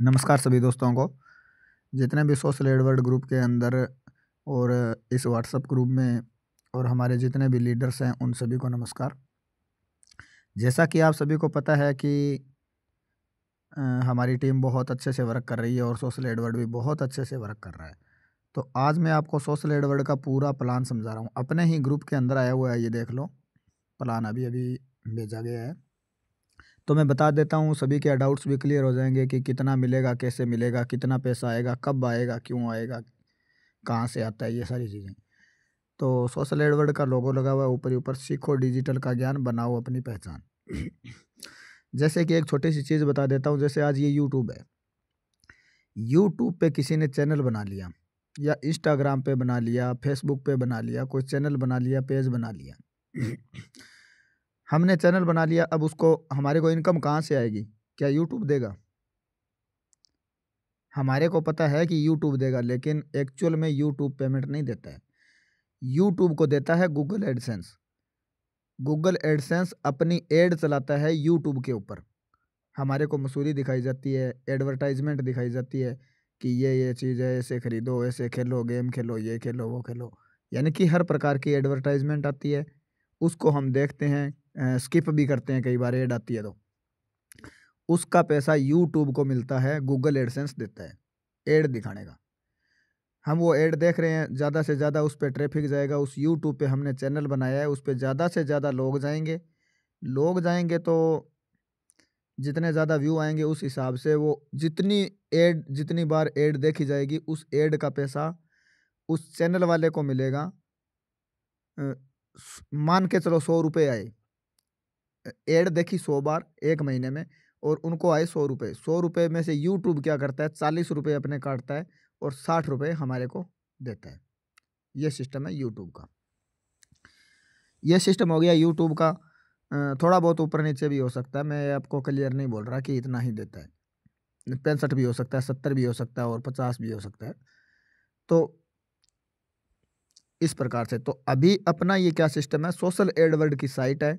नमस्कार सभी दोस्तों को। जितने भी सोशल एडवर्ड ग्रुप के अंदर और इस व्हाट्सएप ग्रुप में और हमारे जितने भी लीडर्स हैं उन सभी को नमस्कार। जैसा कि आप सभी को पता है कि हमारी टीम बहुत अच्छे से वर्क कर रही है और सोशल एडवर्ड भी बहुत अच्छे से वर्क कर रहा है। तो आज मैं आपको सोशल एडवर्ड का पूरा प्लान समझा रहा हूँ। अपने ही ग्रुप के अंदर आया हुआ है, ये देख लो। प्लान अभी अभी भेजा गया है। तो मैं बता देता हूँ, सभी के डाउट्स भी क्लियर हो जाएंगे कि कितना मिलेगा, कैसे मिलेगा, कितना पैसा आएगा, कब आएगा, क्यों आएगा, कहाँ से आता है, ये सारी चीज़ें। तो सोशल एडवर्ड का लोगो लगा हुआ है ऊपर ही ऊपर, सीखो डिजिटल का ज्ञान, बनाओ अपनी पहचान। जैसे कि एक छोटी सी चीज़ बता देता हूँ। जैसे आज ये यूट्यूब है, यूट्यूब पे किसी ने चैनल बना लिया या इंस्टाग्राम पे बना लिया, फेसबुक पे बना लिया, कोई चैनल बना लिया, पेज बना लिया। हमने चैनल बना लिया, अब उसको हमारे को इनकम कहाँ से आएगी? क्या यूट्यूब देगा? हमारे को पता है कि यूट्यूब देगा, लेकिन एक्चुअल में यूट्यूब पेमेंट नहीं देता है। यूट्यूब को देता है गूगल एडसेंस। गूगल एडसेंस अपनी एड चलाता है यूट्यूब के ऊपर। हमारे को मसूरी दिखाई जाती है, एडवर्टाइजमेंट दिखाई जाती है कि ये चीज़ है, ऐसे खरीदो, ऐसे खेलो, गेम खेलो, ये खेलो, वो खेलो। यानी कि हर प्रकार की एडवर्टाइजमेंट आती है, उसको हम देखते हैं, स्किप भी करते हैं, कई बार ऐड आती है तो उसका पैसा यूट्यूब को मिलता है, गूगल एडसेंस देता है ऐड दिखाने का। हम वो ऐड देख रहे हैं, ज़्यादा से ज़्यादा उस पर ट्रैफिक जाएगा। उस यूट्यूब पे हमने चैनल बनाया है, उस पर ज़्यादा से ज़्यादा लोग जाएंगे तो जितने ज़्यादा व्यू आएंगे उस हिसाब से वो जितनी बार ऐड देखी जाएगी उस ऐड का पैसा उस चैनल वाले को मिलेगा। अ, मान के चलो 100 रुपये आए, ऐड देखी 100 बार एक महीने में और उनको आए 100 रुपये। 100 रुपये में से यूट्यूब क्या करता है, 40 रुपये अपने काटता है और 60 रुपये हमारे को देता है। ये सिस्टम है यूट्यूब का। ये सिस्टम हो गया यूट्यूब का। थोड़ा बहुत ऊपर नीचे भी हो सकता है, मैं आपको क्लियर नहीं बोल रहा कि इतना ही देता है। 65 भी हो सकता है, 70 भी हो सकता है और 50 भी हो सकता है। तो इस प्रकार से तो अभी अपना ये क्या सिस्टम है, सोशल एडवर्ड की साइट है,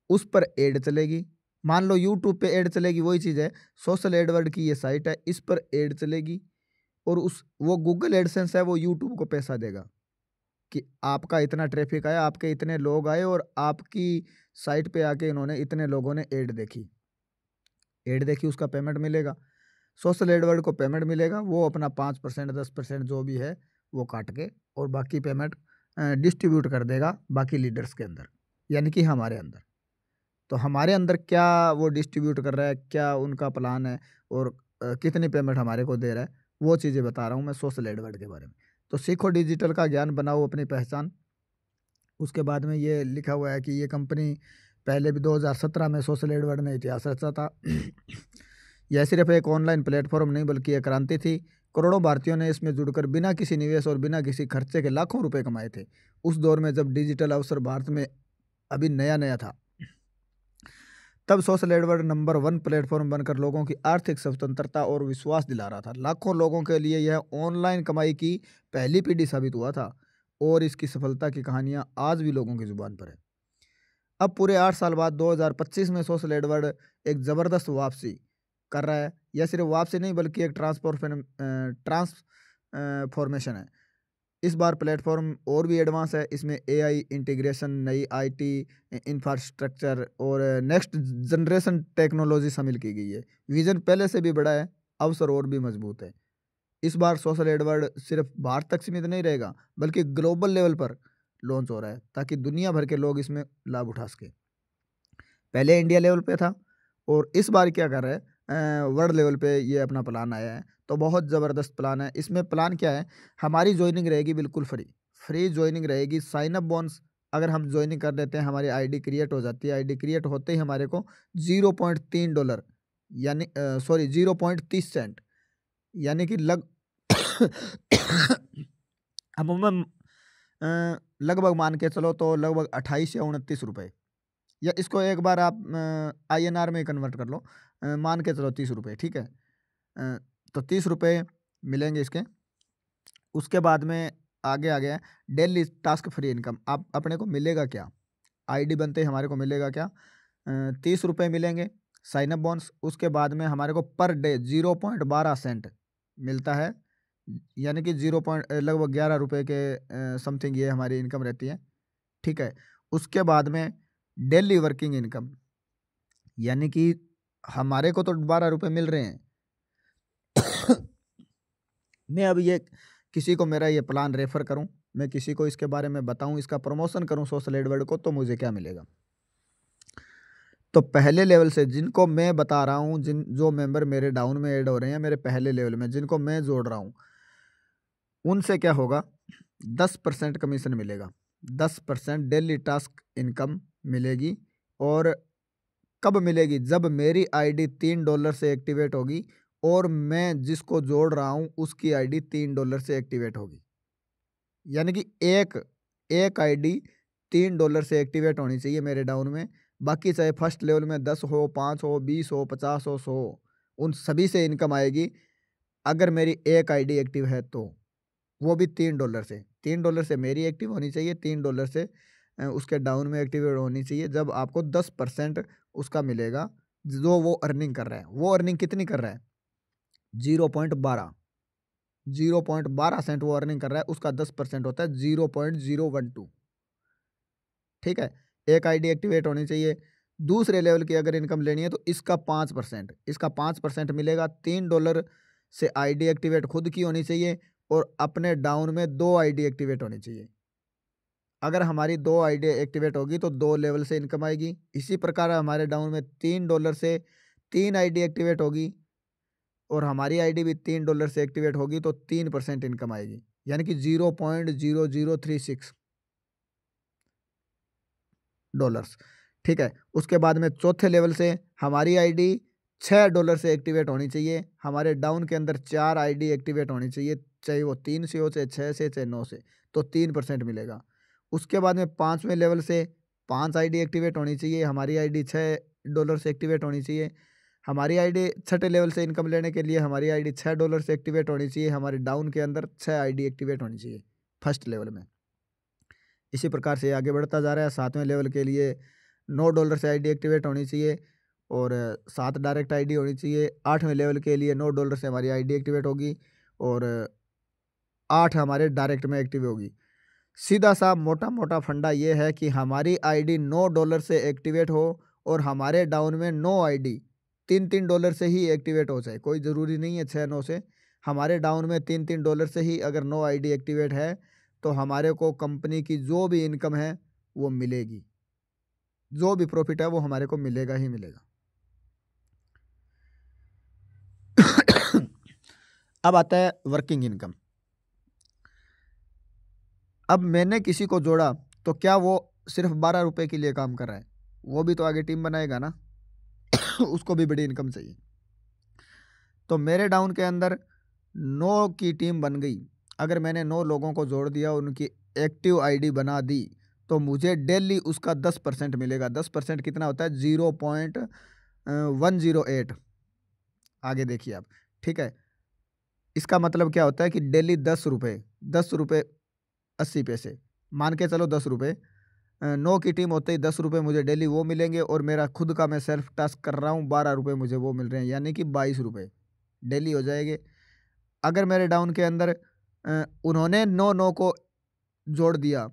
उस पर एड चलेगी। मान लो यूट्यूब पे एड चलेगी, वही चीज़ है। सोशल एडवर्ड की ये साइट है, इस पर एड चलेगी और उस वो गूगल एडसेंस है, वो यूट्यूब को पैसा देगा कि आपका इतना ट्रैफिक आया, आपके इतने लोग आए और आपकी साइट पे आके इन्होंने इतने लोगों ने ऐड देखी, उसका पेमेंट मिलेगा। सोशल एडवर्ड को पेमेंट मिलेगा, वो अपना 5% 10% जो भी है वो काट के और बाकी पेमेंट डिस्ट्रीब्यूट कर देगा बाकी लीडर्स के अंदर, यानी कि हमारे अंदर। तो हमारे अंदर क्या वो डिस्ट्रीब्यूट कर रहा है, क्या उनका प्लान है और कितनी पेमेंट हमारे को दे रहा है, वो चीज़ें बता रहा हूँ मैं सोशल एडवर्ड के बारे में। तो सीखो डिजिटल का ज्ञान, बनाओ अपनी पहचान। उसके बाद में ये लिखा हुआ है कि ये कंपनी पहले भी 2017 में सोशल एडवर्ड ने इतिहास रचा था। यह सिर्फ एक ऑनलाइन प्लेटफॉर्म नहीं बल्कि एक क्रांति थी। करोड़ों भारतीयों ने इसमें जुड़कर बिना किसी निवेश और बिना किसी खर्चे के लाखों रुपए कमाए थे, उस दौर में जब डिजिटल अवसर भारत में अभी नया नया था। तब सोशल एडवर्ड नंबर 1 प्लेटफॉर्म बनकर लोगों की आर्थिक स्वतंत्रता और विश्वास दिला रहा था। लाखों लोगों के लिए यह ऑनलाइन कमाई की पहली पीढ़ी साबित हुआ था और इसकी सफलता की कहानियां आज भी लोगों की जुबान पर है। अब पूरे 8 साल बाद 2025 में सोशल एडवर्ड एक ज़बरदस्त वापसी कर रहा है। यह सिर्फ वापसी नहीं बल्कि एक ट्रांसफॉर्मेशन है। इस बार प्लेटफॉर्म और भी एडवांस है। इसमें एआई इंटीग्रेशन, नई आईटी इंफ्रास्ट्रक्चर और नेक्स्ट जनरेशन टेक्नोलॉजी शामिल की गई है। विजन पहले से भी बड़ा है, अवसर और भी मजबूत है। इस बार सोशल एडवर्ड सिर्फ भारत तक सीमित नहीं रहेगा बल्कि ग्लोबल लेवल पर लॉन्च हो रहा है ताकि दुनिया भर के लोग इसमें लाभ उठा सके। पहले इंडिया लेवल पे था और इस बार क्या कर रहा है, वर्ल्ड लेवल पे ये अपना प्लान आया है। तो बहुत ज़बरदस्त प्लान है। इसमें प्लान क्या है, हमारी ज्वाइनिंग रहेगी बिल्कुल फ्री ज्वाइनिंग रहेगी। साइन अप बोनस अगर हम ज्वाइनिंग कर लेते हैं, हमारी आईडी क्रिएट हो जाती है। आईडी क्रिएट होते ही हमारे को $0.3 यानी 0.30 सेंट यानी कि अमूमन लगभग मान के चलो तो लगभग 28 या 29 रुपये, या इसको एक बार आप INR में कन्वर्ट कर लो। मान के चलो 30 रुपये, ठीक है। तो 30 रुपये मिलेंगे इसके। उसके बाद में आगे आ गया डेली टास्क फ्री इनकम। आप अपने को मिलेगा क्या, आईडी बनते ही हमारे को मिलेगा क्या, 30 रुपये मिलेंगे। Sign up bonus. उसके बाद में हमारे को पर डे 0.12 सेंट मिलता है, यानी कि लगभग 11 रुपये के समथिंग ये हमारी इनकम रहती है। ठीक है। उसके बाद में डेली वर्किंग इनकम, यानी कि हमारे को तो 12 रुपये मिल रहे हैं। मैं अब ये किसी को मेरा ये प्लान रेफर करूं, मैं किसी को इसके बारे में बताऊं, इसका प्रमोशन करूं सोशल एडवर्ड को, तो मुझे क्या मिलेगा। तो पहले लेवल से जिनको मैं बता रहा हूं, जो मेंबर मेरे डाउन में ऐड हो रहे हैं, मेरे पहले लेवल में जिनको मैं जोड़ रहा हूं, उनसे क्या होगा, 10% कमीशन मिलेगा, 10% डेली टास्क इनकम मिलेगी। और कब मिलेगी, जब मेरी आईडी $3 से एक्टिवेट होगी और मैं जिसको जोड़ रहा हूं उसकी आईडी $3 से एक्टिवेट होगी। यानी कि एक आईडी $3 से एक्टिवेट होनी चाहिए मेरे डाउन में। बाकी चाहे फर्स्ट लेवल में 10 हो, 5 हो, 20 हो, 50 हो, 100, उन सभी से इनकम आएगी। अगर मेरी एक आईडी एक्टिव है तो वो भी $3 से, $3 से मेरी एक्टिव होनी चाहिए, $3 से उसके डाउन में एक्टिवेट होनी चाहिए। जब आपको 10% उसका मिलेगा जो वो अर्निंग कर रहा है। वो अर्निंग कितनी कर रहा है, 0.12 सेंट वो अर्निंग कर रहा है, उसका 10% होता है 0.012। ठीक है। एक आईडी एक्टिवेट होनी चाहिए। दूसरे लेवल की अगर इनकम लेनी है तो इसका 5% मिलेगा। $3 से आईडी एक्टिवेट खुद की होनी चाहिए और अपने डाउन में 2 आईडी एक्टिवेट होनी चाहिए। अगर हमारी 2 आईडी एक्टिवेट होगी तो 2 लेवल से इनकम आएगी। इसी प्रकार हमारे डाउन में $3 से 3 आईडी एक्टिवेट होगी और हमारी आईडी भी $3 से एक्टिवेट होगी तो 3% इनकम आएगी, यानी कि $0.0036। ठीक है। उसके बाद में चौथे लेवल से हमारी आईडी $6 से एक्टिवेट होनी चाहिए। हमारे डाउन के अंदर 4 आईडी एक्टिवेट होनी चाहिए, चाहे वो 3 से हो, चाहे 6 से, चाहे 9 से, तो 3% मिलेगा। उसके बाद में 5वें लेवल से 5 आईडी एक्टिवेट होनी चाहिए। हमारी आईडी $6 से एक्टिवेट होनी चाहिए। हमारी आईडी छठे लेवल से इनकम लेने के लिए हमारी आईडी $6 से एक्टिवेट होनी चाहिए। हमारे डाउन के अंदर 6 आईडी एक्टिवेट होनी चाहिए फर्स्ट लेवल में। इसी प्रकार से आगे बढ़ता जा रहा है। 7वें लेवल के लिए $9 से आईडी एक्टिवेट होनी चाहिए और 7 डायरेक्ट आईडी होनी चाहिए। 8वें लेवल के लिए $9 से हमारी आईडी एक्टिवेट होगी और 8 हमारे डायरेक्ट में एक्टिव होगी। सीधा सा मोटा मोटा फंडा ये है कि हमारी आईडी $9 से एक्टिवेट हो और हमारे डाउन में 9 आईडी $3 से ही एक्टिवेट हो जाए। कोई ज़रूरी नहीं है 6-9 से, हमारे डाउन में $3 से ही अगर 9 आईडी एक्टिवेट है तो हमारे को कंपनी की जो भी इनकम है वो मिलेगी, जो भी प्रॉफिट है वो हमारे को मिलेगा ही मिलेगा। अब आता है वर्किंग इनकम। अब मैंने किसी को जोड़ा तो क्या वो सिर्फ 12 रुपए के लिए काम कर रहा है, वो भी तो आगे टीम बनाएगा ना। उसको भी बड़ी इनकम चाहिए। तो मेरे डाउन के अंदर 9 की टीम बन गई। अगर मैंने 9 लोगों को जोड़ दिया, उनकी एक्टिव आईडी बना दी, तो मुझे डेली उसका 10% मिलेगा। 10% कितना होता है, 0.108। आगे देखिए आप। ठीक है। इसका मतलब क्या होता है कि डेली 10 रुपये 80 पैसे, मान के चलो 10 रुपये। 9 की टीम होते ही 10 रुपये मुझे डेली वो मिलेंगे और मेरा खुद का मैं सेल्फ टास्क कर रहा हूँ 12 रुपये मुझे वो मिल रहे हैं, यानी कि 22 रुपये डेली हो जाएंगे। अगर मेरे डाउन के अंदर उन्होंने 9 को जोड़ दिया,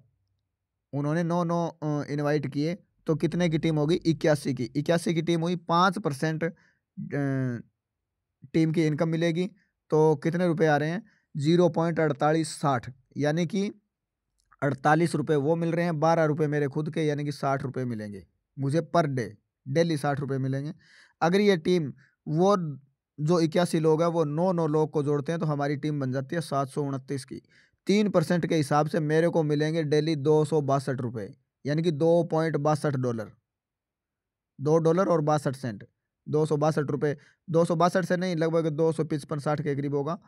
उन्होंने 9 इनवाइट किए, तो कितने की टीम होगी, 81 की टीम हुई। 5% टीम की इनकम मिलेगी तो कितने रुपए आ रहे हैं, 0.4860, यानी कि 48 रुपये वो मिल रहे हैं, 12 रुपये मेरे खुद के, यानी कि 60 रुपये मिलेंगे मुझे पर डे, डेली 60 रुपये मिलेंगे। अगर ये टीम वो जो 81 लोग हैं वो 9 लोग को जोड़ते हैं तो हमारी टीम बन जाती है 729 की। 3% के हिसाब से मेरे को मिलेंगे डेली 262 रुपये, यानी कि $2.62, $2 और 62 सेंट, 262 रुपये। 262 से नहीं, लगभग 255-60 के करीब होगा,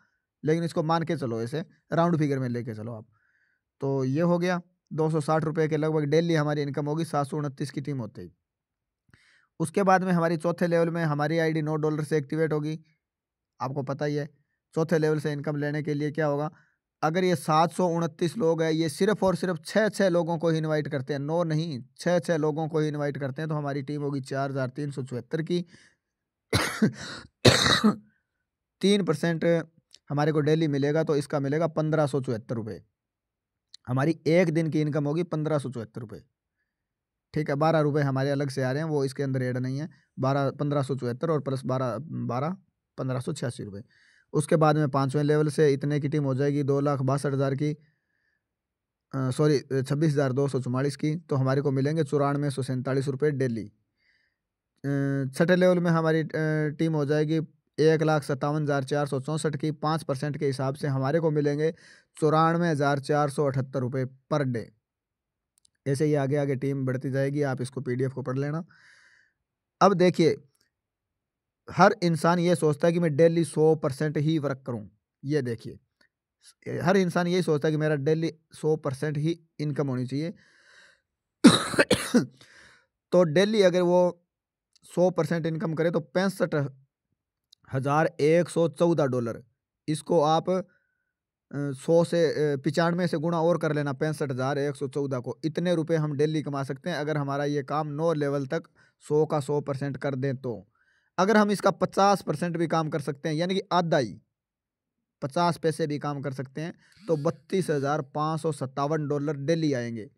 लेकिन इसको मान के चलो, ऐसे राउंड फिगर में लेके चलो आप। तो ये हो गया 260 रुपये के लगभग डेली हमारी इनकम होगी 729 की टीम होते ही। उसके बाद में हमारी चौथे लेवल में हमारी आईडी $9 से एक्टिवेट होगी। आपको पता ही है चौथे लेवल से इनकम लेने के लिए क्या होगा। अगर ये 729 लोग हैं, ये सिर्फ और सिर्फ 6 लोगों को ही इनवाइट करते हैं, 9 नहीं, 6 लोगों को ही इनवाइट करते हैं, तो हमारी टीम होगी 4374 की। 3% हमारे को डेली मिलेगा, तो इसका मिलेगा 1574 रुपये। हमारी एक दिन की इनकम होगी 1574 रुपये। ठीक है, 12 रुपये हमारे अलग से आ रहे हैं, वो इसके अंदर ऐड नहीं है। 1574 और प्लस 12 1586 रुपये। उसके बाद में 5वें लेवल से इतने की टीम हो जाएगी 2,62,000 की, सॉरी 26,244 की, तो हमारे को मिलेंगे 94,147 रुपये डेली। छठे लेवल में हमारी टीम हो जाएगी 1,57,464 की। 5% के हिसाब से हमारे को मिलेंगे 94,478 रुपये पर डे। ऐसे ही आगे आगे टीम बढ़ती जाएगी, आप इसको PDF को पढ़ लेना। अब देखिए, हर इंसान ये सोचता है कि मैं डेली 100% ही वर्क करूं। ये देखिए, हर इंसान यही सोचता है कि मेरा डेली 100% ही इनकम होनी चाहिए। तो डेली अगर वो 100% इनकम करे तो $65,114। इसको आप 100 से 95 से गुणा और कर लेना, 65,114 को। इतने रुपए हम डेली कमा सकते हैं अगर हमारा ये काम 9 लेवल तक 100 का 100% कर दें तो। अगर हम इसका 50% भी काम कर सकते हैं, यानी कि आधा ही 50 पैसे भी काम कर सकते हैं, तो $32,557 डेली आएंगे।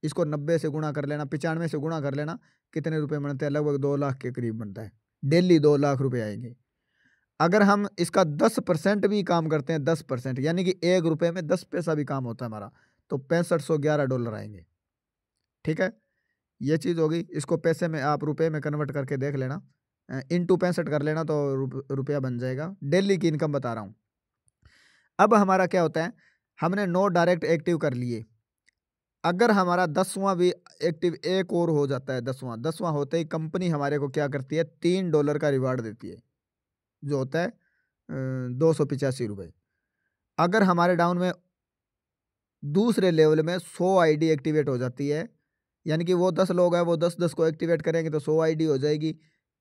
इसको 90 से गुणा कर लेना, 95 से गुणा कर लेना, कितने रुपए बनते हैं? लगभग 2 लाख के करीब बनता है। डेली 2 लाख रुपए आएंगे। अगर हम इसका 10% भी काम करते हैं, 10%, यानी कि 1 रुपये में 10 पैसा भी काम होता है हमारा, तो $6511 आएंगे। ठीक है, ये चीज़ होगी। इसको पैसे में आप रुपए में कन्वर्ट करके देख लेना, इंटू 65 कर लेना, तो रुपया बन जाएगा। डेली की इनकम बता रहा हूँ। अब हमारा क्या होता है, हमने 9 डायरेक्ट एक्टिव कर लिए। अगर हमारा 10वां भी एक्टिव एक और हो जाता है, 10वां होते ही कंपनी हमारे को क्या करती है, $3 का रिवार्ड देती है, जो होता है 285 रुपये। अगर हमारे डाउन में दूसरे लेवल में 100 ID एक्टिवेट हो जाती है, यानी कि वो 10 लोग हैं, वो 10-10 को एक्टिवेट करेंगे तो 100 ID हो जाएगी।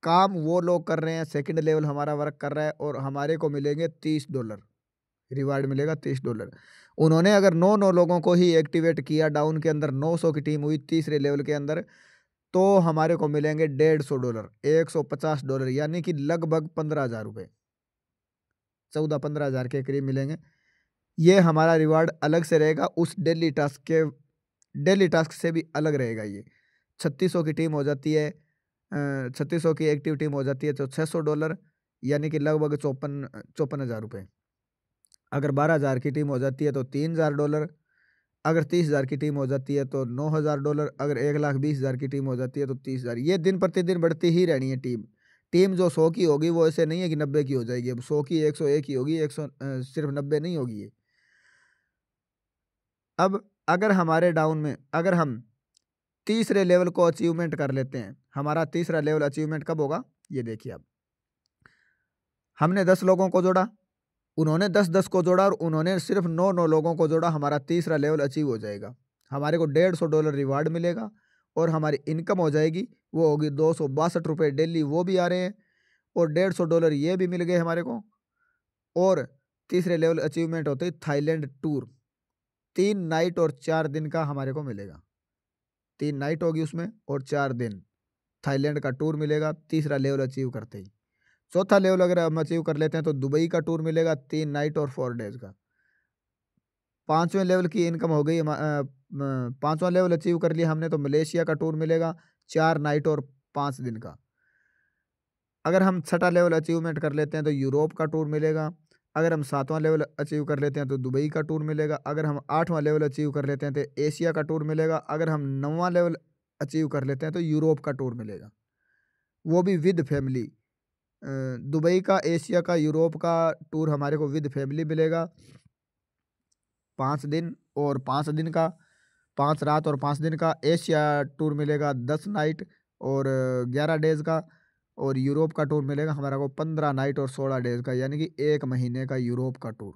काम वो लोग कर रहे हैं, सेकंड लेवल हमारा वर्क कर रहा है, और हमारे को मिलेंगे $30, रिवार्ड मिलेगा $30। उन्होंने अगर 9 लोगों को ही एक्टिवेट किया, डाउन के अंदर 900 की टीम हुई तीसरे लेवल के अंदर, तो हमारे को मिलेंगे $150, $150, यानी कि लगभग 15,000 रुपये, 14-15 हज़ार के करीब मिलेंगे। ये हमारा रिवार्ड अलग से रहेगा, उस डेली टास्क से भी अलग रहेगा। ये 3600 की टीम हो जाती है, 3600 की एक्टिव टीम हो जाती है, तो $600, यानी कि लगभग 54 हज़ार रुपये। अगर 12,000 की टीम हो जाती है तो $3,000। अगर 30,000 की टीम हो जाती है तो $9,000। अगर 1,20,000 की टीम हो जाती है तो 30,000। ये दिन प्रतिदिन बढ़ती ही रहनी है टीम जो 100 की होगी वो ऐसे नहीं है कि 90 की हो जाएगी। अब 100 की 101 की होगी, 100 सिर्फ 90 नहीं होगी ये। अब अगर हमारे डाउन में अगर हम तीसरे लेवल को अचीवमेंट कर लेते हैं, हमारा तीसरा लेवल अचीवमेंट कब होगा, ये देखिए। अब हमने 10 लोगों को जोड़ा, उन्होंने 10-10 को जोड़ा, और उन्होंने सिर्फ 9 लोगों को जोड़ा, हमारा तीसरा लेवल अचीव हो जाएगा। हमारे को $150 रिवार्ड मिलेगा, और हमारी इनकम हो जाएगी, वो होगी 262 रुपये डेली, वो भी आ रहे हैं, और $150 ये भी मिल गए हमारे को। और तीसरे लेवल अचीवमेंट होते हैं थाईलैंड टूर, 3 नाइट और 4 दिन का हमारे को मिलेगा। 3 नाइट होगी उसमें और 4 दिन थाईलैंड का टूर मिलेगा, तीसरा लेवल अचीव करते ही। चौथा लेवल अगर हम अचीव कर लेते हैं तो दुबई का टूर मिलेगा, 3 नाइट और 4 डेज का। 5वें लेवल की इनकम हो गई, 5वां लेवल अचीव कर लिया हमने, तो मलेशिया का टूर मिलेगा, 4 नाइट और 5 दिन का। अगर हम 6ठा लेवल अचीवमेंट कर लेते हैं तो यूरोप का टूर मिलेगा। अगर हम 7वां लेवल अचीव कर लेते हैं तो दुबई का टूर मिलेगा। अगर हम 8वां लेवल अचीव कर लेते हैं तो एशिया का टूर मिलेगा। अगर हम 9वां लेवल अचीव कर लेते हैं तो यूरोप का टूर मिलेगा, वो भी विद फैमिली। दुबई का, एशिया का, यूरोप का टूर हमारे को विद फैमिली मिलेगा, 5 दिन और 5 दिन का, 5 रात और 5 दिन का। एशिया टूर मिलेगा 10 नाइट और 11 डेज का, और यूरोप का टूर मिलेगा हमारा को 15 नाइट और 16 डेज का, यानी कि 1 महीने का यूरोप का टूर।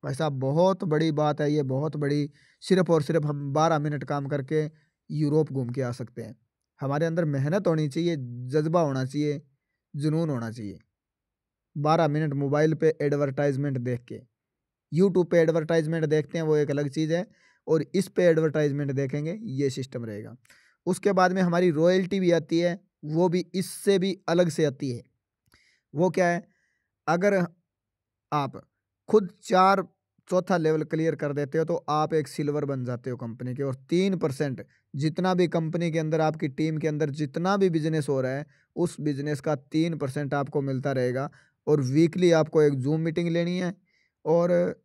भाई साहब बहुत बड़ी बात है ये, बहुत बड़ी। सिर्फ और सिर्फ हम 12 मिनट काम करके यूरोप घूम के आ सकते हैं। हमारे अंदर मेहनत होनी चाहिए, जज्बा होना चाहिए, जुनून होना चाहिए। 12 मिनट मोबाइल पे एडवर्टाइजमेंट देख के, यूट्यूब पे एडवर्टाइजमेंट देखते हैं वो एक अलग चीज़ है, और इस पे एडवर्टाइजमेंट देखेंगे, ये सिस्टम रहेगा। उसके बाद में हमारी रॉयल्टी भी आती है, वो भी इससे भी अलग से आती है। वो क्या है, अगर आप खुद चार चौथा लेवल क्लियर कर देते हो तो आप एक सिल्वर बन जाते हो कंपनी के। और 3% जितना भी कंपनी के अंदर आपकी टीम के अंदर जितना भी बिजनेस हो रहा है उस बिजनेस का 3% आपको मिलता रहेगा। और वीकली आपको एक जूम मीटिंग लेनी है और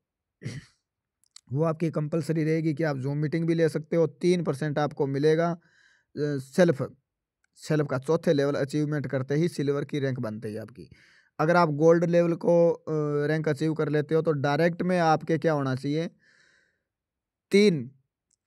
वो आपकी कंपलसरी रहेगी कि आप जूम मीटिंग भी ले सकते हो। 3% आपको मिलेगा सेल्फ सेल्फ का चौथे लेवल अचीवमेंट करते ही सिल्वर की रैंक बनती है आपकी। अगर आप गोल्ड लेवल को रैंक अचीव कर लेते हो तो डायरेक्ट में आपके क्या होना चाहिए, 3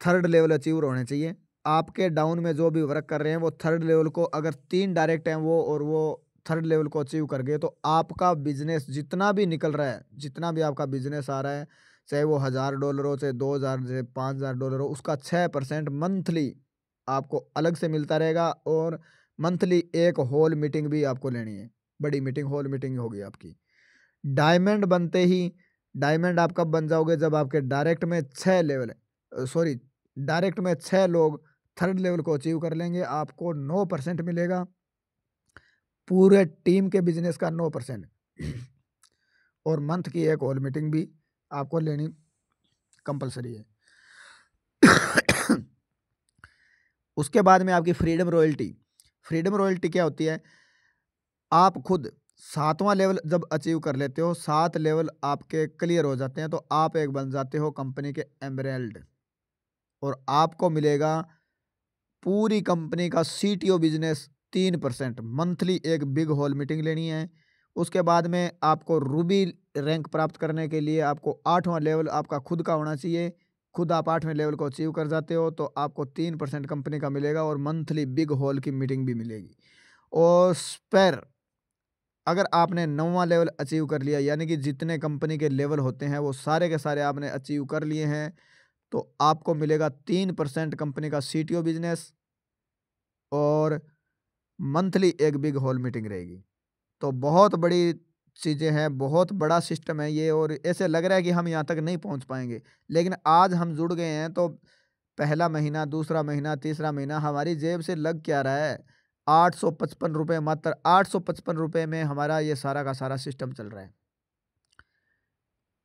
थर्ड लेवल अचीव होने चाहिए। आपके डाउन में जो भी वर्क कर रहे हैं वो थर्ड लेवल को, अगर 3 डायरेक्ट हैं वो और वो थर्ड लेवल को अचीव कर गए तो आपका बिजनेस जितना भी निकल रहा है, जितना भी आपका बिजनेस आ रहा है, चाहे वो $1000 हो, चाहे 2000, चाहे $5000 हो, उसका 6% मंथली आपको अलग से मिलता रहेगा। और मंथली एक हॉल मीटिंग भी आपको लेनी है, बड़ी मीटिंग, हॉल मीटिंग होगी आपकी। डायमंड बनते ही, डायमंड आप कब बन जाओगे, जब आपके डायरेक्ट में 6 लेवल सॉरी डायरेक्ट में 6 लोग थर्ड लेवल को अचीव कर लेंगे, आपको 9% मिलेगा, पूरे टीम के बिजनेस का 9%। और मंथ की एक हॉल मीटिंग भी आपको लेनी कंपलसरी है। उसके बाद में आपकी फ्रीडम रॉयल्टी। फ्रीडम रॉयल्टी क्या होती है, आप खुद 7वां लेवल जब अचीव कर लेते हो, 7 लेवल आपके क्लियर हो जाते हैं तो आप एक बन जाते हो कंपनी के एमरेल्ड। और आपको मिलेगा पूरी कंपनी का सीटीओ बिजनेस 3%। मंथली एक बिग हॉल मीटिंग लेनी है। उसके बाद में आपको रूबी रैंक प्राप्त करने के लिए आपको 8वां लेवल आपका खुद का होना चाहिए। खुद आप 8वें लेवल को अचीव कर जाते हो तो आपको 3% कंपनी का मिलेगा और मंथली बिग हॉल की मीटिंग भी मिलेगी। और स्पेर, अगर आपने 9वां लेवल अचीव कर लिया, यानी कि जितने कंपनी के लेवल होते हैं वो सारे के सारे आपने अचीव कर लिए हैं, तो आपको मिलेगा 3% कंपनी का सीटीओ बिजनेस और मंथली एक बिग हॉल मीटिंग रहेगी। तो बहुत बड़ी चीज़ें हैं, बहुत बड़ा सिस्टम है ये। और ऐसे लग रहा है कि हम यहाँ तक नहीं पहुँच पाएंगे, लेकिन आज हम जुड़ गए हैं तो पहला महीना, दूसरा महीना, तीसरा महीना हमारी जेब से लग क्या रहा है, 855 रुपये, मात्र 855 रुपये में हमारा ये सारा का सारा सिस्टम चल रहा है।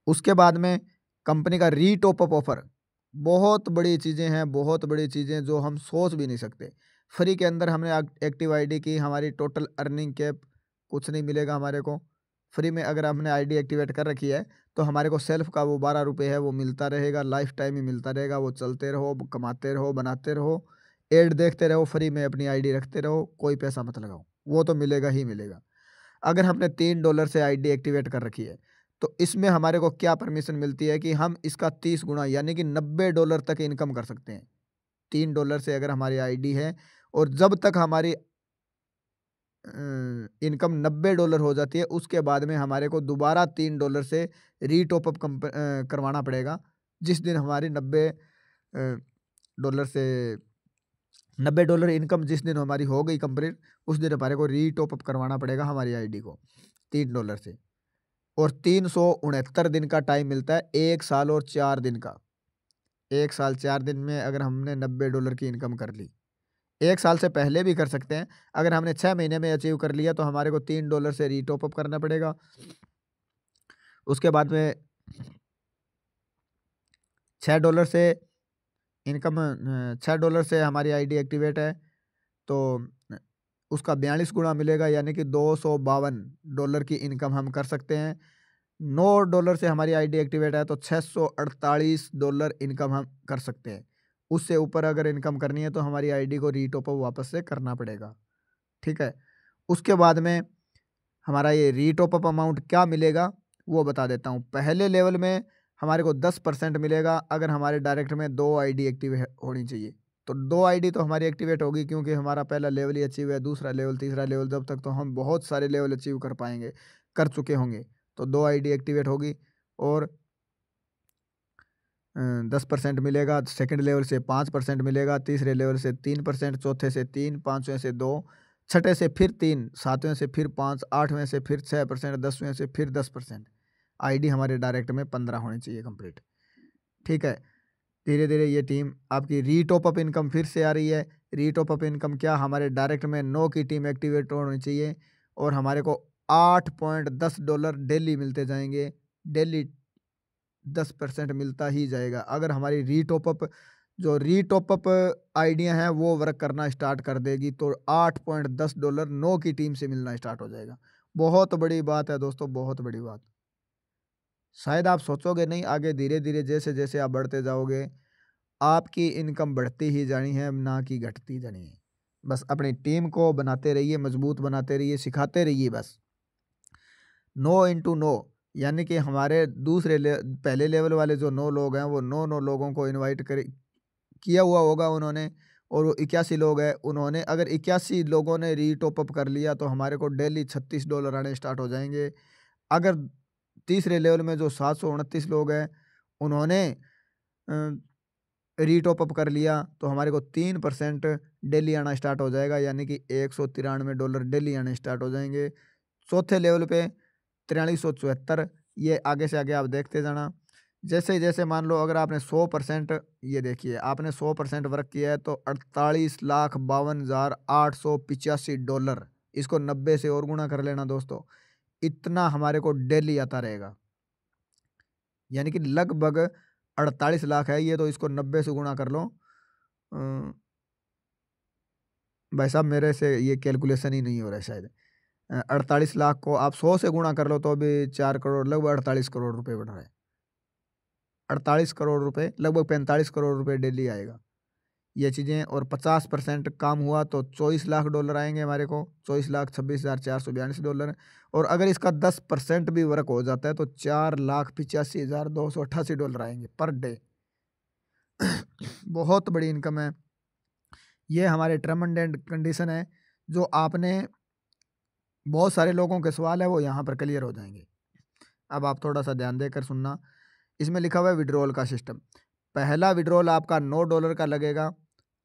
उसके बाद में कंपनी का रीटॉप अप ऑफर, बहुत बड़ी चीज़ें हैं, बहुत बड़ी चीज़ें जो हम सोच भी नहीं सकते। फ्री के अंदर हमने एक्टिव आईडी की, हमारी टोटल अर्निंग कैप कुछ नहीं मिलेगा हमारे को। फ्री में अगर हमने आईडी एक्टिवेट कर रखी है तो हमारे को सेल्फ का वो 12 रुपये है वो मिलता रहेगा, लाइफ टाइम ही मिलता रहेगा। वो चलते रहो, कमाते रहो, बनाते रहो, एड देखते रहो, फ्री में अपनी आईडी रखते रहो, कोई पैसा मत लगाओ, वो तो मिलेगा ही मिलेगा। अगर हमने $3 से आईडी एक्टिवेट कर रखी है तो इसमें हमारे को क्या परमिशन मिलती है कि हम इसका 30 गुना यानी कि $90 तक इनकम कर सकते हैं। $3 से अगर हमारी आईडी है और जब तक हमारी इनकम $90 हो जाती है उसके बाद में हमारे को दोबारा $3 से रीटॉप अप करवाना पड़ेगा। जिस दिन हमारी $90 से $90 इनकम जिस दिन हमारी हो गई कंप्लीट, उस दिन हमारे को रीटॉप अप करवाना पड़ेगा हमारी आईडी को $3 से। और 369 दिन का टाइम मिलता है, 1 साल और 4 दिन का। 1 साल 4 दिन में अगर हमने $90 की इनकम कर ली, 1 साल से पहले भी कर सकते हैं। अगर हमने 6 महीने में अचीव कर लिया तो हमारे को $3 से रीटॉप अप करना पड़ेगा। उसके बाद में $6 से इनकम, $6 से हमारी आईडी एक्टिवेट है तो उसका 42 गुना मिलेगा, यानी कि $252 की इनकम हम कर सकते हैं। $9 से हमारी आईडी एक्टिवेट है तो $648 इनकम हम कर सकते हैं। उससे ऊपर अगर इनकम करनी है तो हमारी आईडी को रीटॉप अप वापस से करना पड़ेगा। ठीक है। उसके बाद में हमारा ये रीटॉप अप अमाउंट क्या मिलेगा वो बता देता हूँ। पहले लेवल में हमारे को 10% मिलेगा अगर हमारे डायरेक्ट में 2 आईडी एक्टिव होनी चाहिए। तो 2 आईडी तो हमारी एक्टिवेट होगी क्योंकि हमारा पहला लेवल ही अचीव है, दूसरा लेवल, तीसरा लेवल, जब तक तो हम बहुत सारे लेवल अचीव कर पाएंगे, कर चुके होंगे। तो 2 आईडी एक्टिवेट होगी और 10% मिलेगा। सेकंड लेवल से 5% मिलेगा, तीसरे लेवल से 3%, चौथे से 3, पाँचवें से 2, छठे से फिर 3, सातवें से फिर 5, आठवें से फिर 6%, 10वें से फिर 10%। आईडी हमारे डायरेक्ट में 15 होनी चाहिए कंप्लीट। ठीक है। धीरे धीरे ये टीम आपकी रीटॉप अप इनकम फिर से आ रही है। रीटॉप अप इनकम क्या, हमारे डायरेक्ट में 9 की टीम एक्टिवेट होनी चाहिए और हमारे को $8.10 डेली मिलते जाएंगे, डेली 10% मिलता ही जाएगा। अगर हमारी रीटॉपअप आइडिया हैं वो वर्क करना स्टार्ट कर देगी तो $8.10 नो की टीम से मिलना स्टार्ट हो जाएगा। बहुत बड़ी बात है दोस्तों, बहुत बड़ी बात। शायद आप सोचोगे नहीं, आगे धीरे धीरे जैसे जैसे आप बढ़ते जाओगे आपकी इनकम बढ़ती ही जानी है, ना कि घटती जानी है। बस अपनी टीम को बनाते रहिए, मजबूत बनाते रहिए, सिखाते रहिए बस। नो इंटू नो, यानी कि हमारे पहले लेवल वाले जो 9 लोग हैं वो 9 लोगों को इनवाइट किया हुआ होगा उन्होंने, और वो 81 लोग हैं उन्होंने। अगर 81 लोगों ने रीटॉपअप कर लिया तो हमारे को डेली $36 आने स्टार्ट हो जाएंगे। अगर तीसरे लेवल में जो 729 लोग हैं उन्होंने रीटॉपअप कर लिया तो हमारे को 3% डेली आना स्टार्ट हो जाएगा, यानी कि $193 डेली आने स्टार्ट हो जाएंगे। चौथे लेवल पे 4374, ये आगे से आगे आप देखते जाना। जैसे जैसे मान लो अगर आपने 100%, ये देखिए आपने 100% वर्क किया है तो $48,52,885, इसको 90 से और गुणा कर लेना दोस्तों, इतना हमारे को डेली आता रहेगा। यानी कि लगभग 48 लाख है ये, तो इसको 90 से गुणा कर लो। भाई साहब मेरे से ये कैलकुलेशन ही नहीं हो रहा है शायद। 48 लाख को आप 100 से गुणा कर लो तो अभी 4 करोड़, लगभग 48 करोड़ रुपए बढ़ रहा है। 48 करोड़ रुपए, लगभग 45 करोड़ रुपए डेली आएगा ये चीज़ें। और 50% काम हुआ तो $24 लाख आएंगे हमारे को, $24,26,442। और अगर इसका 10% भी वर्क हो जाता है तो $4,85,288 आएंगे पर डे। बहुत बड़ी इनकम है ये, हमारे टर्म एंड कंडीशन है। जो आपने बहुत सारे लोगों के सवाल है वो यहाँ पर क्लियर हो जाएंगे। अब आप थोड़ा सा ध्यान देकर सुनना। इसमें लिखा हुआ है विड्रॉल का सिस्टम। पहला विड्रॉल आपका $9 का लगेगा।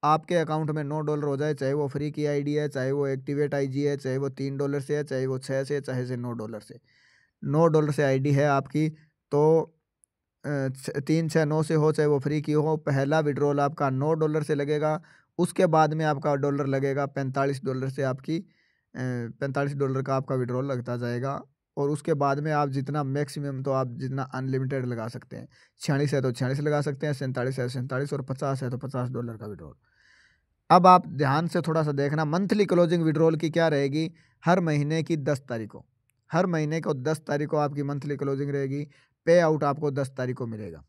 आपके अकाउंट में $9 हो जाए, चाहे वो फ्री की आईडी है, चाहे वो एक्टिवेट आईजी है, चाहे वो $3 से है, चाहे वो 6 से, चाहे से $9 से। $9 से आईडी है आपकी तो 3, 6, 9 से हो, चाहे वो फ्री की हो, पहला विड्रॉल आपका $9 से लगेगा। उसके बाद में आपका डॉलर लगेगा $45 से, आपकी $45 का आपका विड्रॉल लगता जाएगा। और उसके बाद में आप जितना मैक्सिमम, तो आप जितना अनलिमिटेड लगा सकते हैं। 46 है तो 46 लगा सकते हैं, 47 है 47, और 50 है तो $50 का विड्रॉल। अब आप ध्यान से थोड़ा सा देखना, मंथली क्लोजिंग विड्रॉल की क्या रहेगी। हर महीने की 10 तारीख को, हर महीने को 10 तारीख को आपकी मंथली क्लोजिंग रहेगी। पे आउट आपको 10 तारीख को मिलेगा,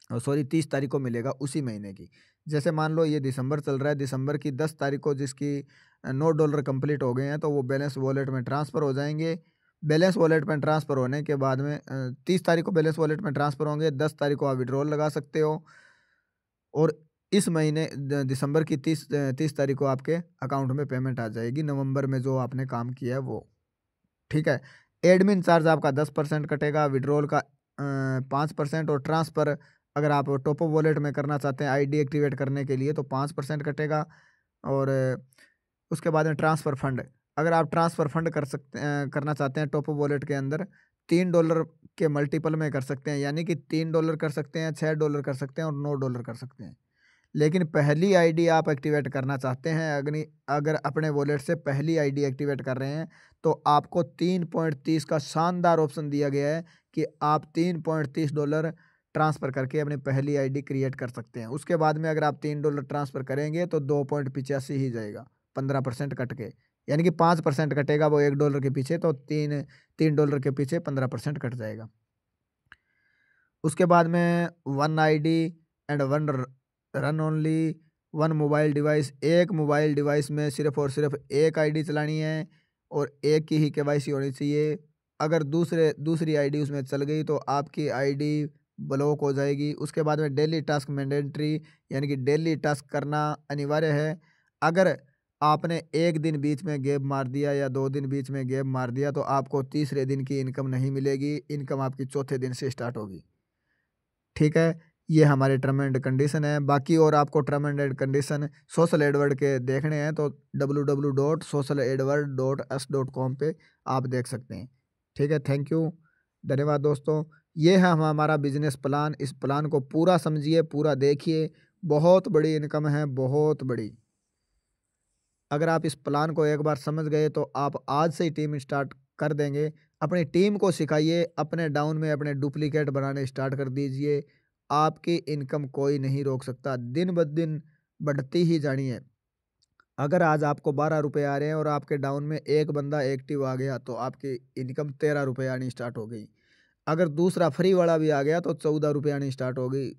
और सॉरी 30 तारीख को मिलेगा उसी महीने की। जैसे मान लो ये दिसंबर चल रहा है, दिसंबर की 10 तारीख को जिसकी $9 कंप्लीट हो गए हैं तो वो बैलेंस वॉलेट में ट्रांसफ़र हो जाएंगे। बैलेंस वॉलेट में ट्रांसफ़र होने के बाद में 30 तारीख को बैलेंस वॉलेट में ट्रांसफ़र होंगे, 10 तारीख को आप विड्रॉल लगा सकते हो। और इस महीने दिसंबर की 30 तारीख को आपके अकाउंट में पेमेंट आ जाएगी, नवंबर में जो आपने काम किया है वो। ठीक है। एडमिन चार्ज आपका 10% कटेगा, विड्रॉल का 5%, और ट्रांसफ़र अगर आप टॉपअप वॉलेट में करना चाहते हैं आईडी एक्टिवेट करने के लिए तो 5% कटेगा। और उसके बाद में ट्रांसफ़र फंड, अगर आप ट्रांसफ़र फंड करना चाहते हैं टॉपअप वॉलेट के अंदर, $3 के मल्टीपल में कर सकते हैं, यानी कि $3 कर सकते हैं, $6 कर सकते हैं, और $9 कर सकते हैं। लेकिन पहली आईडी आप एक्टिवेट करना चाहते हैं, अगर अपने वॉलेट से पहली आईडी एक्टिवेट कर रहे हैं तो आपको 3.30 का शानदार ऑप्शन दिया गया है कि आप $3.30 ट्रांसफ़र करके अपनी पहली आईडी क्रिएट कर सकते हैं। उसके बाद में अगर आप $3 ट्रांसफ़र करेंगे तो 2.85 ही जाएगा, 15% कट के, यानी कि 5% कटेगा वो $1 के पीछे, तो $3 के पीछे 15% कट जाएगा। उसके बाद में 1 ID and 1 run only, 1 mobile device, एक मोबाइल डिवाइस में सिर्फ और सिर्फ एक आईडी चलानी है और एक की ही केवाईसी होनी चाहिए। अगर दूसरी आईडी उसमें चल गई तो आपकी आईडी ब्लॉक हो जाएगी। उसके बाद में डेली टास्क मैंडेटरी, यानी कि डेली टास्क करना अनिवार्य है। अगर आपने एक दिन बीच में गैप मार दिया या 2 दिन बीच में गैप मार दिया तो आपको तीसरे दिन की इनकम नहीं मिलेगी, इनकम आपकी चौथे दिन से स्टार्ट होगी। ठीक है, ये हमारे टर्म एंड कंडीशन है। बाकी और आपको term and condition social Edward के देखने हैं तो www.socialedward.us.com पे आप देख सकते हैं। ठीक है, थैंक यू, धन्यवाद दोस्तों। ये है हमारा बिजनेस प्लान, इस प्लान को पूरा समझिए, पूरा देखिए, बहुत बड़ी इनकम है, बहुत बड़ी। अगर आप इस प्लान को एक बार समझ गए तो आप आज से ही टीम स्टार्ट कर देंगे। अपनी टीम को सिखाइए, अपने डाउन में अपने डुप्लीकेट बनाने स्टार्ट कर दीजिए। आपकी इनकम कोई नहीं रोक सकता, दिन ब दिन बढ़ती ही जानी है। अगर आज आपको 12 रुपए आ रहे हैं और आपके डाउन में एक बंदा एक्टिव आ गया, तो आपकी इनकम 13 रुपए आनी स्टार्ट हो गई। अगर दूसरा फ्री वाला भी आ गया तो 14 रुपए आनी स्टार्ट हो गई।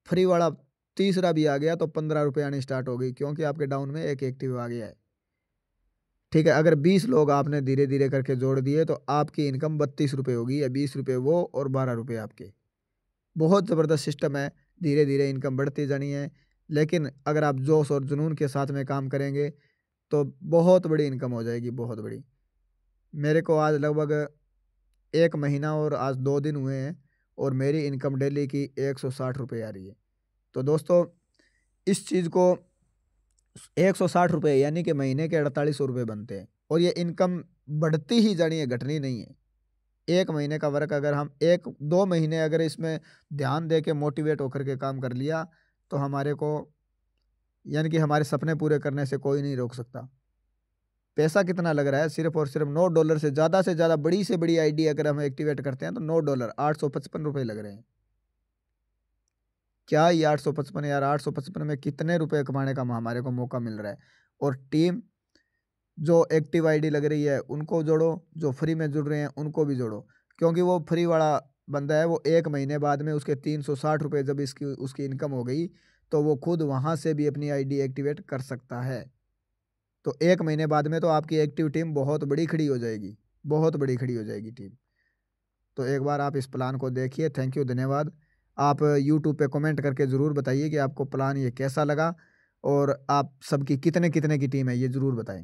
फ्री वाला तीसरा भी आ गया तो 15 रुपए आनी स्टार्ट हो गई, क्योंकि आपके डाउन में एक एक्टिव आ गया है। ठीक है, अगर 20 लोग आपने धीरे धीरे करके जोड़ दिए तो आपकी इनकम 32 रुपये होगी, या 20 रुपये वो और 12 रुपये आपके। बहुत ज़बरदस्त सिस्टम है, धीरे धीरे इनकम बढ़ती जानी है। लेकिन अगर आप जोश और जुनून के साथ में काम करेंगे तो बहुत बड़ी इनकम हो जाएगी, बहुत बड़ी। मेरे को आज लगभग 1 महीना और आज 2 दिन हुए हैं और मेरी इनकम डेली की 160 रुपये आ रही है। तो दोस्तों, इस चीज़ को 160 रुपये यानी कि महीने के 4800 रुपये बनते हैं, और ये इनकम बढ़ती ही जानी है, घटनी नहीं है। 1 महीने का वर्क अगर हम 1-2 महीने अगर इसमें ध्यान दे के मोटिवेट होकर के काम कर लिया, तो हमारे को यानी कि हमारे सपने पूरे करने से कोई नहीं रोक सकता। पैसा कितना लग रहा है? सिर्फ़ और सिर्फ़ $9 से ज़्यादा बड़ी से बड़ी आईडी अगर हम एक्टिवेट करते हैं तो $9 855 रुपये लग रहे हैं। क्या ये 855 यार, 855 में कितने रुपए कमाने का हमारे को मौका मिल रहा है। और टीम जो एक्टिव आईडी लग रही है उनको जोड़ो, जो फ्री में जुड़ रहे हैं उनको भी जोड़ो, क्योंकि वो फ्री वाला बंदा है वो 1 महीने बाद में उसके 360 रुपये जब इसकी उसकी इनकम हो गई, तो वो खुद वहाँ से भी अपनी आईडी एक्टिवेट कर सकता है। तो 1 महीने बाद में तो आपकी एक्टिव टीम बहुत बड़ी खड़ी हो जाएगी, बहुत बड़ी खड़ी हो जाएगी टीम। तो एक बार आप इस प्लान को देखिए। थैंक यू, धन्यवाद। आप यूट्यूब पे कमेंट करके ज़रूर बताइए कि आपको प्लान ये कैसा लगा, और आप सबकी कितने-कितने की टीम है, ये ज़रूर बताएँ।